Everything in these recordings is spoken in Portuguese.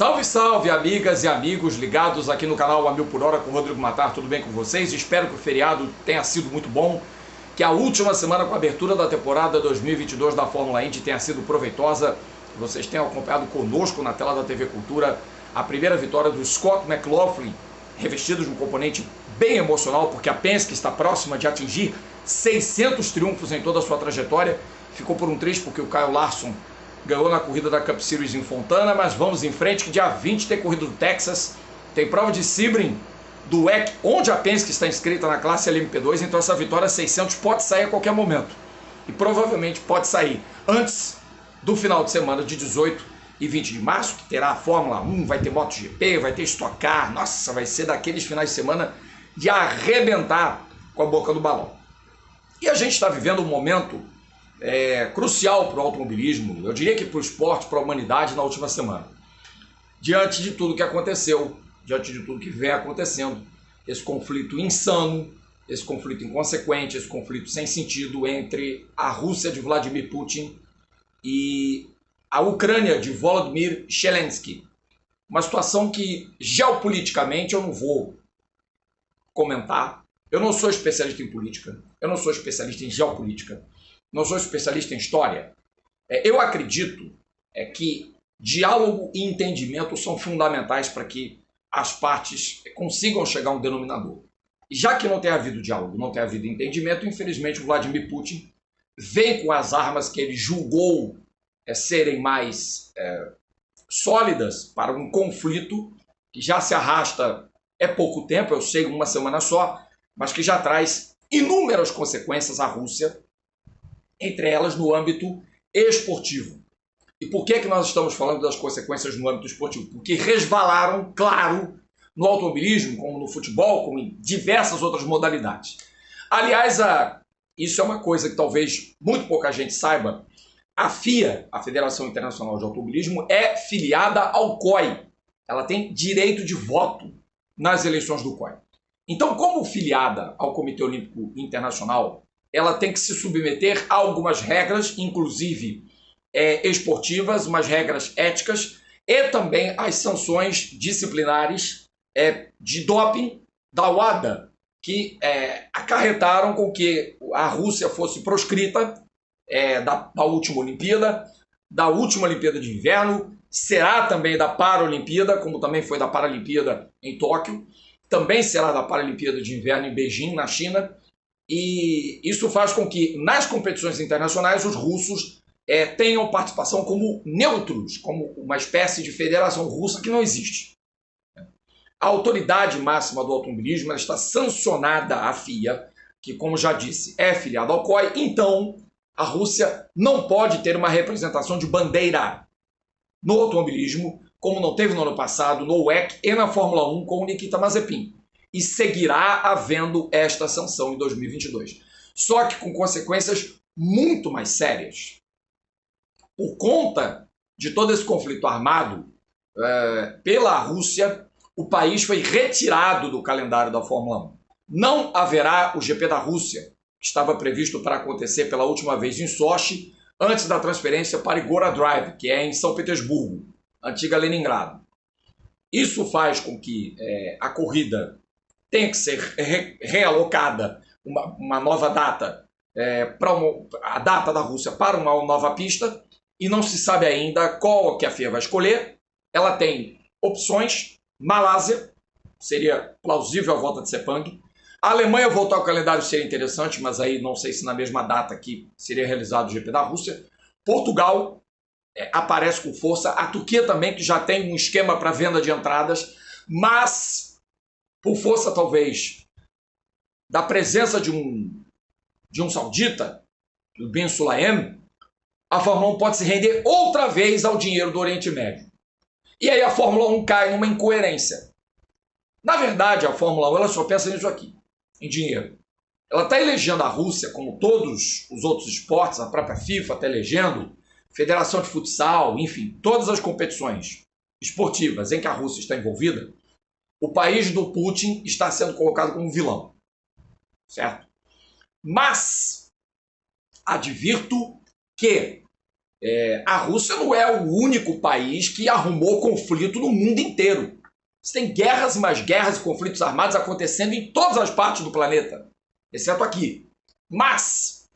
Salve, salve, amigas e amigos ligados aqui no canal A Mil por Hora com o Rodrigo Matar, tudo bem com vocês? Espero que o feriado tenha sido muito bom, que a última semana com a abertura da temporada 2022 da Fórmula Indy tenha sido proveitosa, que vocês tenham acompanhado conosco na tela da TV Cultura a primeira vitória do Scott McLaughlin, revestido de um componente bem emocional, porque a Penske está próxima de atingir 600 triunfos em toda a sua trajetória. Ficou por um triz porque o Kyle Larson ganhou na corrida da Cup Series em Fontana, mas vamos em frente, que dia 20 tem corrida do Texas, tem prova de Sebring do WEC, onde a Penske está inscrita na classe LMP2, então essa vitória 600 pode sair a qualquer momento, e provavelmente pode sair antes do final de semana de 18 e 20 de março, que terá a Fórmula 1, vai ter MotoGP, vai ter Stock Car, nossa, vai ser daqueles finais de semana de arrebentar com a boca do balão. E a gente está vivendo um momento crucial para o automobilismo, eu diria que para o esporte, para a humanidade na última semana. Diante de tudo que aconteceu, diante de tudo que vem acontecendo, esse conflito insano, esse conflito inconsequente, esse conflito sem sentido entre a Rússia de Vladimir Putin e a Ucrânia de Volodymyr Zelensky. Uma situação que geopoliticamente eu não vou comentar. Eu não sou especialista em política, eu não sou especialista em geopolítica, não sou especialista em história. Eu acredito que diálogo e entendimento são fundamentais para que as partes consigam chegar a um denominador. E já que não tem havido diálogo, não tem havido entendimento, infelizmente o Vladimir Putin vem com as armas que ele julgou serem mais sólidas para um conflito que já se arrasta pouco tempo, eu sei, uma semana só, mas que já traz inúmeras consequências à Rússia, entre elas no âmbito esportivo. E por que nós estamos falando das consequências no âmbito esportivo? Porque resvalaram, claro, no automobilismo, como no futebol, como em diversas outras modalidades. Aliás, isso é uma coisa que talvez muito pouca gente saiba, a FIA, a Federação Internacional de Automobilismo, é filiada ao COI. Ela tem direito de voto nas eleições do COI. Então, como filiada ao Comitê Olímpico Internacional, ela tem que se submeter a algumas regras, inclusive esportivas, umas regras éticas, e também as sanções disciplinares de doping da WADA, que acarretaram com que a Rússia fosse proscrita da última Olimpíada, da última Olimpíada de Inverno, será também da Paralimpíada, como também foi da Paralimpíada em Tóquio, também será da Paralimpíada de Inverno em Beijing, na China, e isso faz com que nas competições internacionais os russos tenham participação como neutros, como uma espécie de federação russa que não existe. A autoridade máxima do automobilismo ela está sancionada à FIA, que, como já disse, é filiada ao COI, então a Rússia não pode ter uma representação de bandeira no automobilismo, como não teve no ano passado, no WEC e na Fórmula 1 com o Nikita Mazepin. E seguirá havendo esta sanção em 2022. Só que com consequências muito mais sérias. Por conta de todo esse conflito armado pela Rússia, o país foi retirado do calendário da Fórmula 1. Não haverá o GP da Rússia, que estava previsto para acontecer pela última vez em Sochi, antes da transferência para Igora Drive, que é em São Petersburgo, antiga Leningrado. Isso faz com que a corrida tenha que ser realocada, uma nova data, a data da Rússia para uma nova pista, e não se sabe ainda qual que a FIA vai escolher. Ela tem opções: Malásia, seria plausível a volta de Sepang. A Alemanha voltar ao calendário seria interessante, mas aí não sei se na mesma data que seria realizado o GP da Rússia. Portugal aparece com força. A Turquia também, que já tem um esquema para venda de entradas, mas por força talvez da presença de um saudita, o Bin Sulayem, a Fórmula 1 pode se render outra vez ao dinheiro do Oriente Médio. E aí a Fórmula 1 cai numa incoerência. Na verdade, a Fórmula 1 ela só pensa nisso aqui, em dinheiro. Ela está elegendo a Rússia, como todos os outros esportes, a própria FIFA está elegendo, Federação de Futsal, enfim, todas as competições esportivas em que a Rússia está envolvida, o país do Putin está sendo colocado como vilão. Certo? Mas advirto que A Rússia não é o único país que arrumou conflito no mundo inteiro. Você tem guerras e mais guerras e conflitos armados acontecendo em todas as partes do planeta, exceto aqui. Mas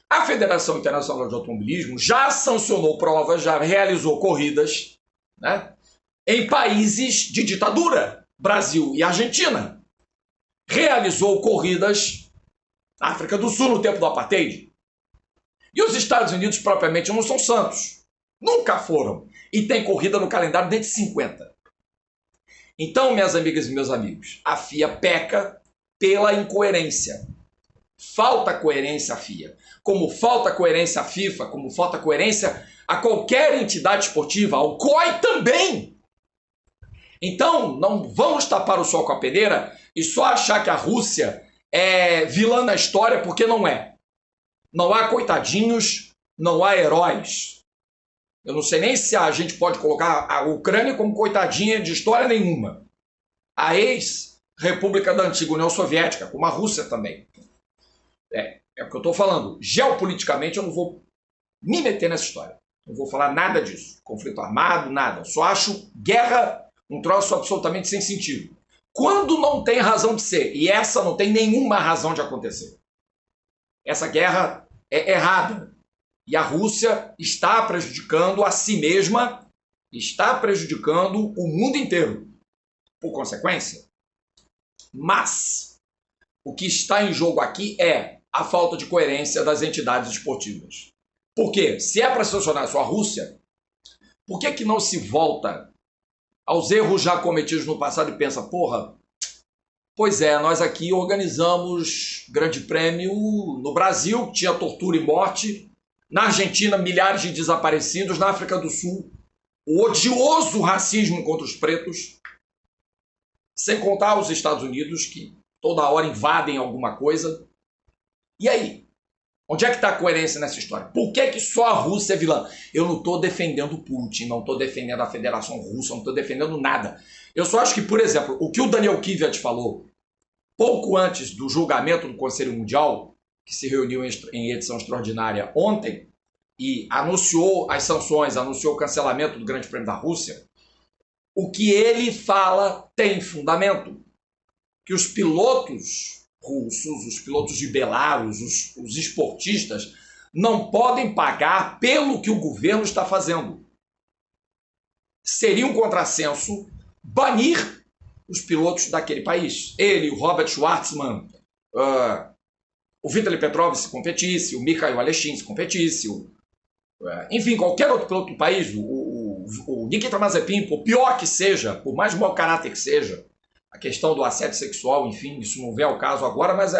a Federação Internacional de Automobilismo já sancionou provas, já realizou corridas, né, em países de ditadura, Brasil e Argentina. Realizou corridas na África do Sul no tempo do apartheid. E os Estados Unidos propriamente não são santos. Nunca foram. E tem corrida no calendário desde 50. Então, minhas amigas e meus amigos, a FIA peca pela incoerência. Falta coerência à FIA. Como falta coerência à FIFA, como falta coerência a qualquer entidade esportiva, ao COI também. Então, não vamos tapar o sol com a peneira e só achar que a Rússia é vilã na história, porque não é. Não há coitadinhos, não há heróis. Eu não sei nem se a gente pode colocar a Ucrânia como coitadinha de história nenhuma. A ex-república da antiga União Soviética, como a Rússia também. É o que eu estou falando. Geopoliticamente eu não vou me meter nessa história. Não vou falar nada disso. Conflito armado, nada. Só acho guerra um troço absolutamente sem sentido. Quando não tem razão de ser. E essa não tem nenhuma razão de acontecer. Essa guerra é errada. E a Rússia está prejudicando a si mesma, está prejudicando o mundo inteiro. Por consequência. Mas o que está em jogo aqui é a falta de coerência das entidades esportivas. Por quê? Se é para sancionar só a Rússia, por que não se volta aos erros já cometidos no passado e pensa, porra, pois é, nós aqui organizamos grande prêmio no Brasil, que tinha tortura e morte, na Argentina, milhares de desaparecidos, na África do Sul, o odioso racismo contra os pretos, sem contar os Estados Unidos, que toda hora invadem alguma coisa. E aí? Onde é que está a coerência nessa história? Por que só a Rússia é vilã? Eu não estou defendendo o Putin, não estou defendendo a Federação Russa, não estou defendendo nada. Eu só acho que, por exemplo, o que o Daniel Kvyat falou pouco antes do julgamento do Conselho Mundial, que se reuniu em edição extraordinária ontem, e anunciou as sanções, anunciou o cancelamento do Grande Prêmio da Rússia, o que ele fala tem fundamento. Que os pilotos russos, os pilotos de Belarus, os esportistas, não podem pagar pelo que o governo está fazendo. Seria um contrassenso banir os pilotos daquele país. Ele, o Robert Schwartzman, o Vitaly Petrov se competisse, o Mikhail Aleshin se competisse, enfim, qualquer outro piloto do país, o Nikita Mazepin, por pior que seja, por mais mau caráter que seja, a questão do assédio sexual, enfim, isso não vem ao caso agora, mas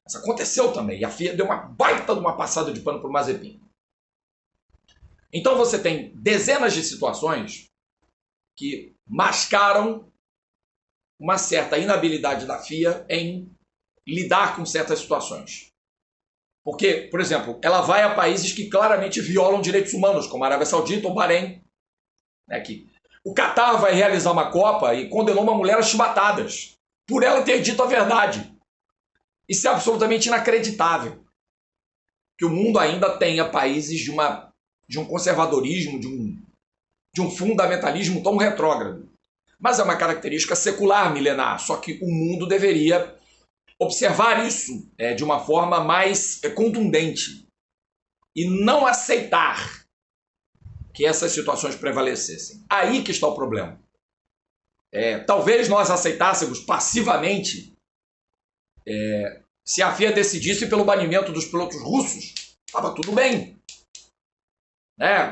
isso aconteceu também. E a FIA deu uma baita de uma passada de pano para o Mazepin. Então você tem dezenas de situações que mascaram uma certa inabilidade da FIA em lidar com certas situações. Porque, por exemplo, ela vai a países que claramente violam direitos humanos, como a Arábia Saudita ou Bahrein, né, que o Catar vai realizar uma Copa e condenou uma mulher às chibatadas por ela ter dito a verdade. Isso é absolutamente inacreditável. Que o mundo ainda tenha países de um conservadorismo, de um fundamentalismo tão retrógrado. Mas é uma característica secular, milenar. Só que o mundo deveria observar isso de uma forma mais contundente e não aceitar que essas situações prevalecessem. Aí que está o problema. Talvez nós aceitássemos passivamente se a FIA decidisse pelo banimento dos pilotos russos. Estava tudo bem.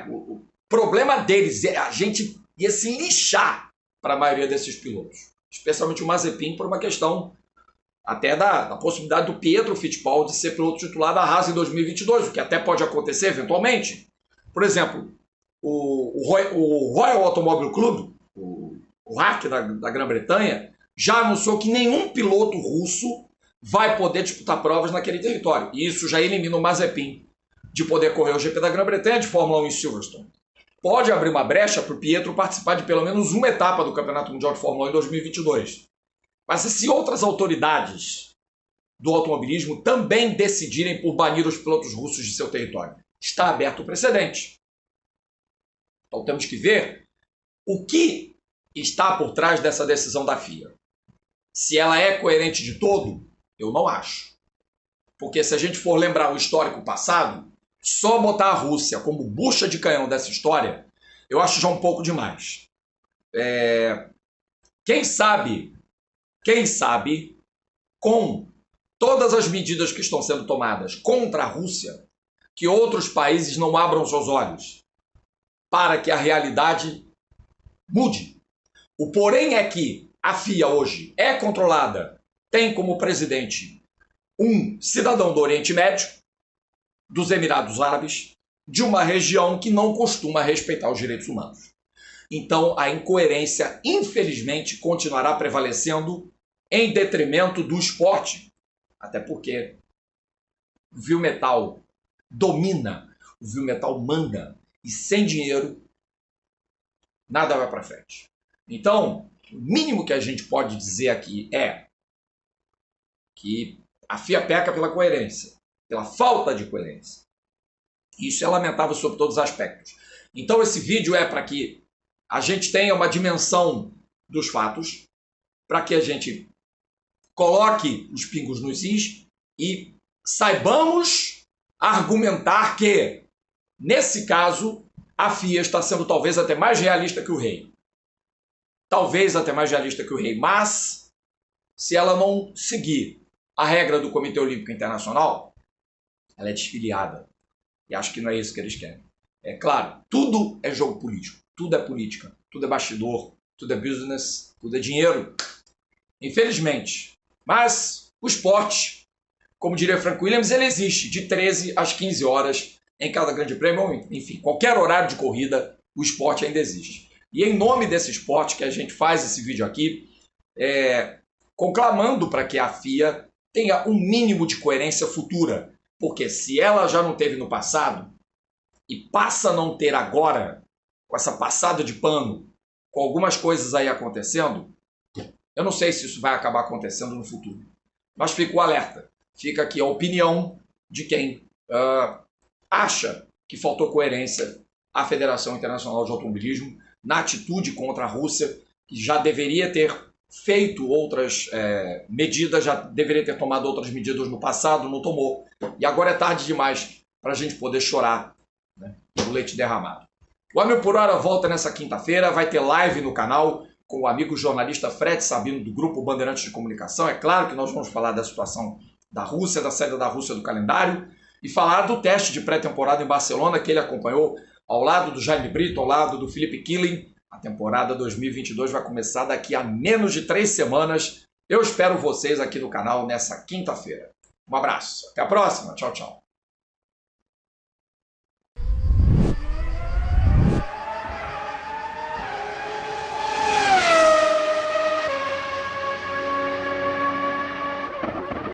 O problema deles a gente ia se lixar para a maioria desses pilotos. Especialmente o Mazepin, por uma questão até da possibilidade do Pietro Fittipaldi ser piloto titular da Haas em 2022, o que até pode acontecer eventualmente. Por exemplo, o Royal Automobile Club, o RAC da Grã-Bretanha, já anunciou que nenhum piloto russo vai poder disputar provas naquele território. E isso já elimina o Mazepin de poder correr o GP da Grã-Bretanha de Fórmula 1 em Silverstone. Pode abrir uma brecha para o Pietro participar de pelo menos uma etapa do Campeonato Mundial de Fórmula 1 em 2022. Mas se outras autoridades do automobilismo também decidirem por banir os pilotos russos de seu território, está aberto o precedente. Então temos que ver o que está por trás dessa decisão da FIA. Se ela é coerente de todo, eu não acho. Porque se a gente for lembrar o histórico passado, só botar a Rússia como bucha de canhão dessa história, eu acho já um pouco demais. Quem sabe, com todas as medidas que estão sendo tomadas contra a Rússia, que outros países não abram seus olhos para que a realidade mude. O porém é que a FIA hoje é controlada, tem como presidente um cidadão do Oriente Médio, dos Emirados Árabes, de uma região que não costuma respeitar os direitos humanos. Então, a incoerência, infelizmente, continuará prevalecendo em detrimento do esporte. Até porque o Viu Metal domina, o Viu Metal manda, e sem dinheiro, nada vai para frente. Então, o mínimo que a gente pode dizer aqui é que a FIA peca pela coerência, pela falta de coerência. Isso é lamentável sob todos os aspectos. Então esse vídeo é para que a gente tenha uma dimensão dos fatos, para que a gente coloque os pingos nos is e saibamos argumentar que, nesse caso, a FIA está sendo talvez até mais realista que o rei. Talvez até mais realista que o rei, mas se ela não seguir a regra do Comitê Olímpico Internacional, ela é desfiliada. E acho que não é isso que eles querem. É claro, tudo é jogo político, tudo é política, tudo é bastidor, tudo é business, tudo é dinheiro. Infelizmente. Mas o esporte, como diria Frank Williams, ele existe de 13 às 15 horas em cada grande prêmio. Enfim, qualquer horário de corrida, o esporte ainda existe. E em nome desse esporte que a gente faz esse vídeo aqui, conclamando para que a FIA tenha um mínimo de coerência futura. Porque se ela já não teve no passado e passa a não ter agora, com essa passada de pano, com algumas coisas aí acontecendo, eu não sei se isso vai acabar acontecendo no futuro. Mas fica o alerta. Fica aqui a opinião de quem acha que faltou coerência à Federação Internacional de Automobilismo na atitude contra a Rússia, que já deveria ter feito outras medidas, já deveria ter tomado outras medidas no passado, não tomou. E agora é tarde demais para a gente poder chorar, né, o leite derramado. O A Mil por Hora volta nessa quinta-feira, vai ter live no canal com o amigo jornalista Fred Sabino, do Grupo Bandeirantes de Comunicação. É claro que nós vamos falar da situação da Rússia, da saída da Rússia do calendário, e falar do teste de pré-temporada em Barcelona, que ele acompanhou ao lado do Jaime Brito, ao lado do Felipe Killing. A temporada 2022 vai começar daqui a menos de 3 semanas. Eu espero vocês aqui no canal nessa quinta-feira. Um abraço, até a próxima, tchau, tchau.